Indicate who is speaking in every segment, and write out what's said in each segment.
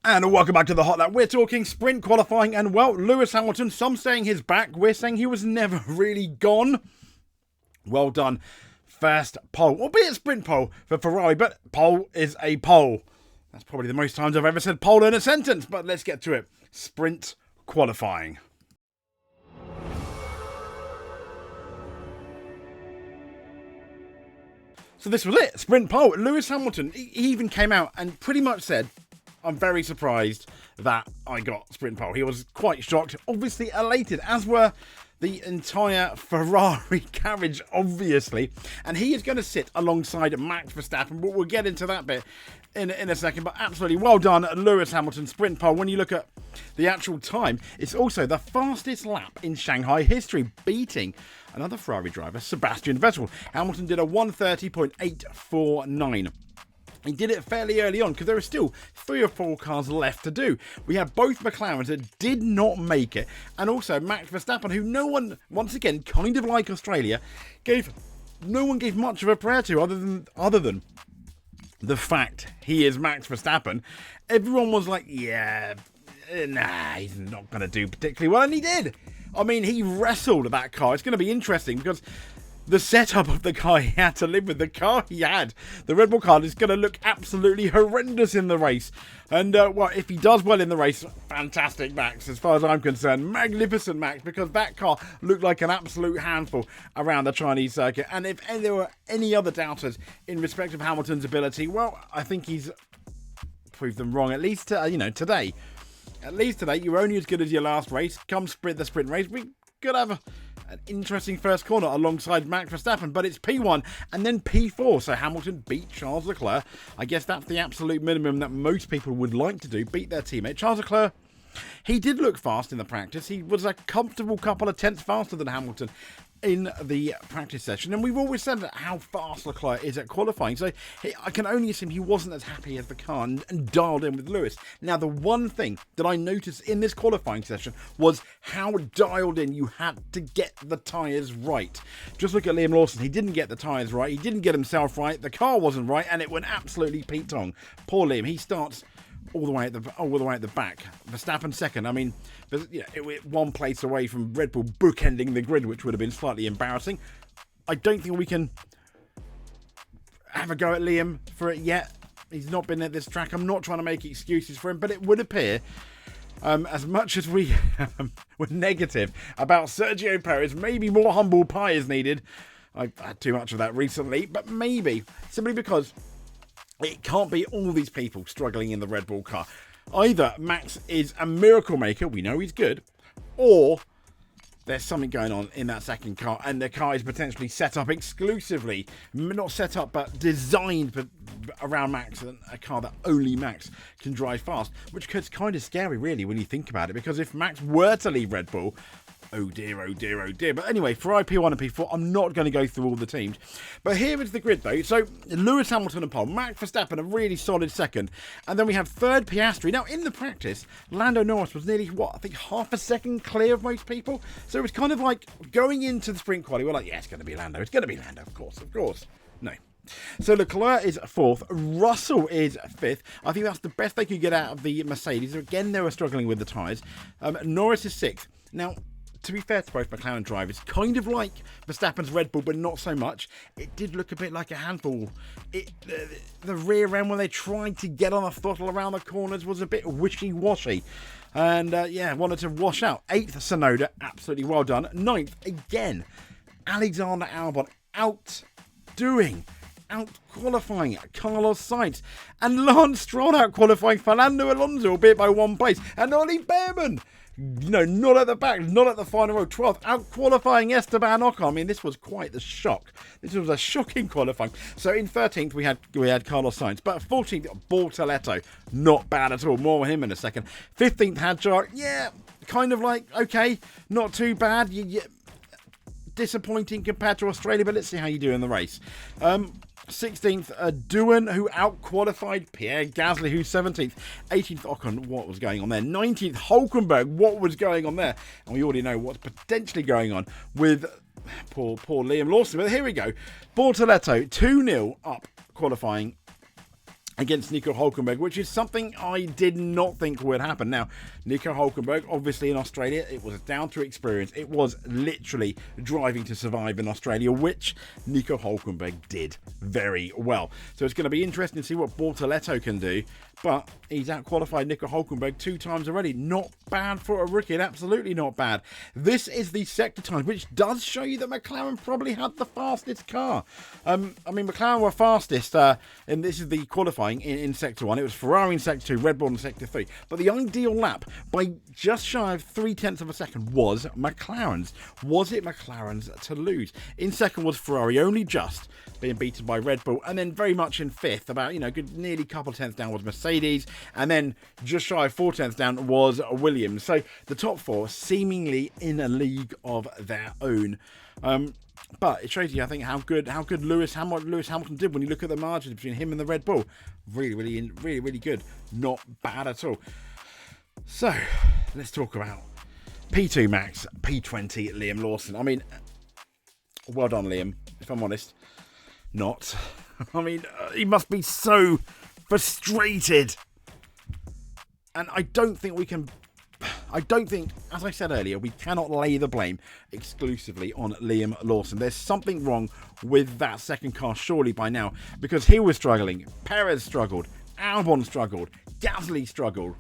Speaker 1: And welcome back to the Hot Lap. We're talking sprint qualifying and, well, Lewis Hamilton, some saying he's back, we're saying he was never really gone. Well done. First pole, albeit sprint pole for Ferrari, but pole is a pole. That's probably the most times I've ever said pole in a sentence, but let's get to it. Sprint qualifying. So this was it, sprint pole. Lewis Hamilton, he even came out and pretty much said, I'm very surprised that I got sprint pole. He was quite shocked, obviously elated, as were the entire Ferrari carriage, obviously. And he is going to sit alongside Max Verstappen. We'll get into that bit in a second. But absolutely well done, Lewis Hamilton, sprint pole. When you look at the actual time, it's also the fastest lap in Shanghai history, beating another Ferrari driver, Sebastian Vettel. Hamilton did a 1:30.849. He did it fairly early on because there are still 3 or 4 cars left to do. We have both McLarens that did not make it, and also Max Verstappen, who no one, once again, kind of like Australia, no one gave much of a prayer to other than the fact he is Max Verstappen. Everyone was like, yeah, nah, he's not going to do particularly well, and he did. I mean, he wrestled that car. It's going to be interesting because the setup of the car he had to live with, the car he had, the Red Bull car, is going to look absolutely horrendous in the race. And, well, if he does well in the race, fantastic Max, as far as I'm concerned. Magnificent Max, because that car looked like an absolute handful around the Chinese circuit. And if there were any other doubters in respect of Hamilton's ability, well, I think he's proved them wrong, at least, today. At least today, you're only as good as your last race. Come the sprint race, we could have an interesting first corner alongside Max Verstappen, but it's P1 and then P4, so Hamilton beat Charles Leclerc. I guess that's the absolute minimum that most people would like to do, beat their teammate. Charles Leclerc, he did look fast in the practice. He was a comfortable couple of tenths faster than Hamilton in the practice session, and we've always said how fast Leclerc is at qualifying, so I can only assume he wasn't as happy as the car and dialed in with Lewis. Now, the one thing that I noticed in this qualifying session was how dialed in you had to get the tyres right. Just look at Liam Lawson. He didn't get the tyres right, he didn't get himself right, the car wasn't right, and it went absolutely Pete Tong. Poor Liam, he starts all the way at the back. Verstappen second. I mean, one place away from Red Bull bookending the grid, which would have been slightly embarrassing. I don't think we can have a go at Liam for it yet. He's not been at this track. I'm not trying to make excuses for him, but it would appear, as much as we were negative about Sergio Perez, maybe more humble pie is needed. I've had too much of that recently, but maybe simply because it can't be all these people struggling in the Red Bull car. Either Max is a miracle maker, we know he's good, or there's something going on in that second car, and the car is potentially set up exclusively, not set up, but designed around Max, and a car that only Max can drive fast, which is kind of scary, really, when you think about it, because if Max were to leave Red Bull, oh dear, oh dear, oh dear. But anyway, Ferrari P1 and P4, I'm not going to go through all the teams. But here is the grid, though. So, Lewis Hamilton and pole. Max Verstappen, a really solid second. And then we have third, Piastri. Now, in the practice, Lando Norris was nearly, half a second clear of most people. So, it was kind of like going into the sprint quali. We're like, yeah, it's going to be Lando. It's going to be Lando, of course. No. So Leclerc is 4th, Russell is 5th. I think that's the best they could get out of the Mercedes. Again, they were struggling with the tyres. Norris is 6th. Now, to be fair to both McLaren drivers, kind of like Verstappen's Red Bull, but not so much. It did look a bit like a handball. The rear end, when they tried to get on the throttle around the corners, was a bit wishy-washy. And, wanted to wash out. 8th, Tsunoda, absolutely well done. 9th, again, Alexander Albon, out-qualifying Carlos Sainz. And Lance Stroll out-qualifying Fernando Alonso, albeit by 1 place. And Ollie Behrman, not at the back, not at the final row, 12th, out-qualifying Esteban Ocon. I mean, this was quite the shock. This was a shocking qualifying. So in 13th, we had Carlos Sainz. But 14th, Bortoleto, not bad at all. More on him in a second. 15th, Hadjar, kind of like, okay, not too bad. Disappointing compared to Australia, but let's see how you do in the race. 16th, Doohan, who out-qualified Pierre Gasly, who's 17th. 18th, Ocon, what was going on there? 19th, Hulkenberg, what was going on there? And we already know what's potentially going on with poor Liam Lawson. But here we go. Bortoleto, 2-0 up qualifying against Nico Hulkenberg, which is something I did not think would happen. Now, Nico Hulkenberg, obviously in Australia, it was down to experience. It was literally driving to survive in Australia, which Nico Hulkenberg did very well. So it's going to be interesting to see what Bortoleto can do, but he's out-qualified Nico Hulkenberg 2 times already. Not bad for a rookie, absolutely not bad. This is the sector time, which does show you that McLaren probably had the fastest car. I mean, McLaren were fastest, and this is the qualifying in Sector 1. It was Ferrari in Sector 2, Red Bull in Sector 3. But the ideal lap, by just shy of 0.3 of a second, was McLaren's. Was it McLaren's to lose? In second was Ferrari, only just being beaten by Red Bull. And then very much in fifth, about, nearly a couple of tenths down was Mercedes. And then just shy of 4 tenths down was Williams. So the top 4 seemingly in a league of their own. But it shows you, I think, how good Lewis Hamilton did when you look at the margins between him and the Red Bull. Really good. Not bad at all. So, let's talk about P2 Max, P20 Liam Lawson. I mean, well done, Liam, if I'm honest. Not. I mean, he must be so frustrated. And I don't think, as I said earlier, we cannot lay the blame exclusively on Liam Lawson. There's something wrong with that second car, surely by now, because he was struggling, Perez struggled, Albon struggled, Gasly struggled.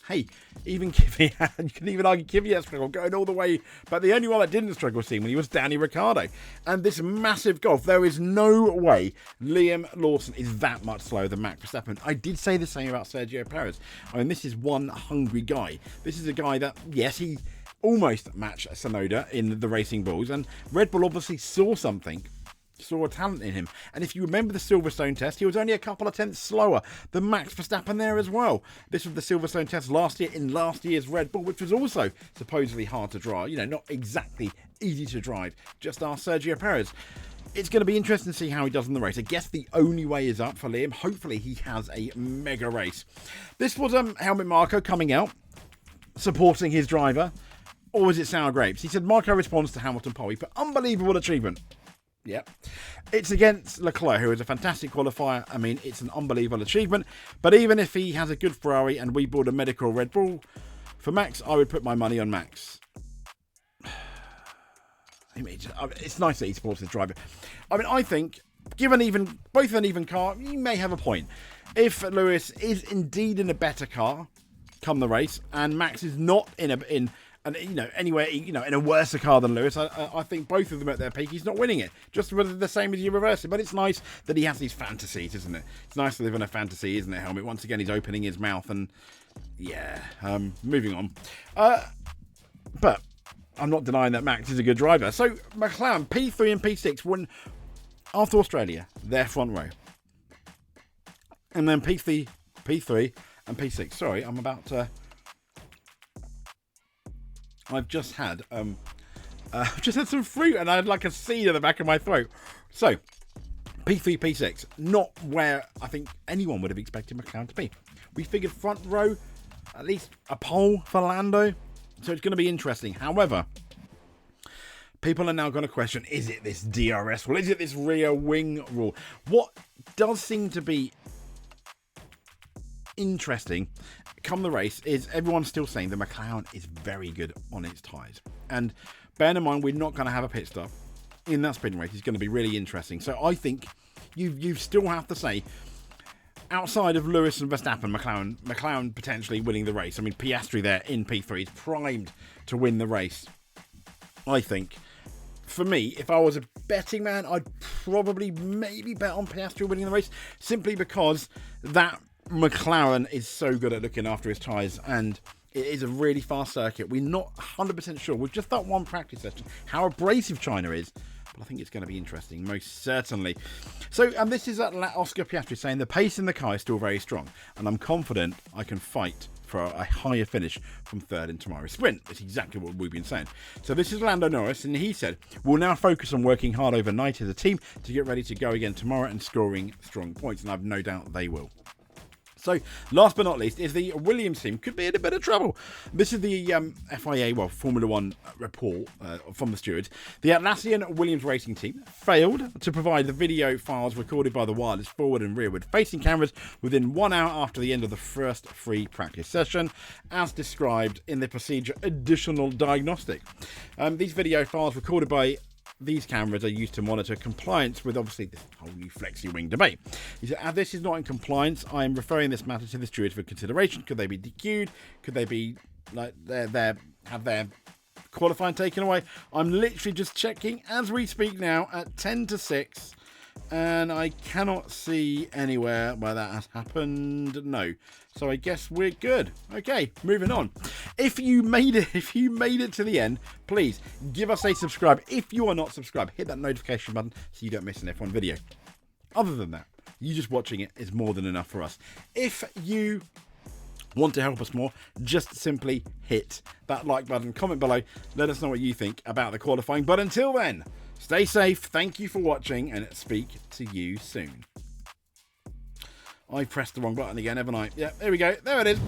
Speaker 1: Hey, even Kvyat, you can even argue Kvyat struggled, going all the way, but the only one that didn't struggle seemingly was Danny Ricciardo. And this massive gulf, there is no way Liam Lawson is that much slower than Max Verstappen. I did say the same about Sergio Perez. I mean, this is one hungry guy. This is a guy that, yes, he almost matched Tsunoda in the Racing Bulls, and Red Bull obviously saw a talent in him. And if you remember the Silverstone test, he was only a couple of tenths slower than Max Verstappen there as well. This was the Silverstone test last year in last year's Red Bull, which was also supposedly hard to drive. Not exactly easy to drive. Just ask Sergio Perez. It's going to be interesting to see how he does in the race. I guess the only way is up for Liam. Hopefully he has a mega race. This was Helmut Marko coming out, supporting his driver. Or was it sour grapes? He said Marko responds to Hamilton pole. He put unbelievable achievement. Yep. It's against Leclerc, who is a fantastic qualifier. I mean, it's an unbelievable achievement. But even if he has a good Ferrari and we build a medical Red Bull, for Max, I would put my money on Max. I mean, it's nice that he supports his driver. I mean, I think, given both an even car, you may have a point. If Lewis is indeed in a better car, come the race, and Max is not in anywhere, in a worse car than Lewis, I think both of them at their peak, he's not winning it. Just the same as you reverse it. But it's nice that he has these fantasies, isn't it? It's nice to live in a fantasy, isn't it, Helmet? Once again, he's opening his mouth and, yeah, moving on. But I'm not denying that Max is a good driver. So, McLaren, P3 and P6 won, after Australia, their front row. And then P3 and P6. Sorry, I'm about to... I've just had some fruit and I had like a seed in the back of my throat. So, P3, P6, not where I think anyone would have expected McLaren to be. We figured front row, at least a pole for Lando. So it's going to be interesting. However, people are now going to question, is it this DRS rule? Is it this rear wing rule? What does seem to be interesting come the race is everyone's still saying that McLaren is very good on its tyres. And bear in mind, we're not going to have a pit stop in that sprint race. It's going to be really interesting. So I think you still have to say, outside of Lewis and Verstappen, McLaren potentially winning the race. I mean, Piastri there in P3 is primed to win the race. I think, for me, if I was a betting man, I'd probably maybe bet on Piastri winning the race, simply because that McLaren is so good at looking after his tyres, and it is a really fast circuit. We're not 100% sure. We've just done one practice session how abrasive China is, but I think it's going to be interesting, most certainly. So, and this is Oscar Piastri saying the pace in the car is still very strong, and I'm confident I can fight for a higher finish from third in tomorrow's sprint. It's exactly what we've been saying. So this is Lando Norris, and he said, we'll now focus on working hard overnight as a team to get ready to go again tomorrow and scoring strong points, and I've no doubt they will. So, last but not least, is the Williams team could be in a bit of trouble. This is the FIA, well, Formula One report from the stewards. The Atlassian Williams racing team failed to provide the video files recorded by the wireless forward and rearward facing cameras within 1 hour after the end of the first free practice session, as described in the procedure additional diagnostic. These video files recorded by these cameras are used to monitor compliance with obviously this whole new flexi wing debate. He said, as this is not in compliance, I am referring this matter to the stewards for consideration. Could they be DQ'd? Could they be like have their qualifying taken away? I'm literally just checking as we speak now at 10 to 6, and I cannot see anywhere where that has happened. No. So I guess we're good. Okay, moving on. If you made it to the end, please give us a subscribe. If you are not subscribed, hit that notification button so you don't miss an F1 video. Other than that, you just watching it is more than enough for us. If you want to help us more, just simply hit that like button, comment below, let us know what you think about the qualifying. But until then, stay safe, thank you for watching, and speak to you soon. I pressed the wrong button again, haven't I? Yeah, there we go. There it is.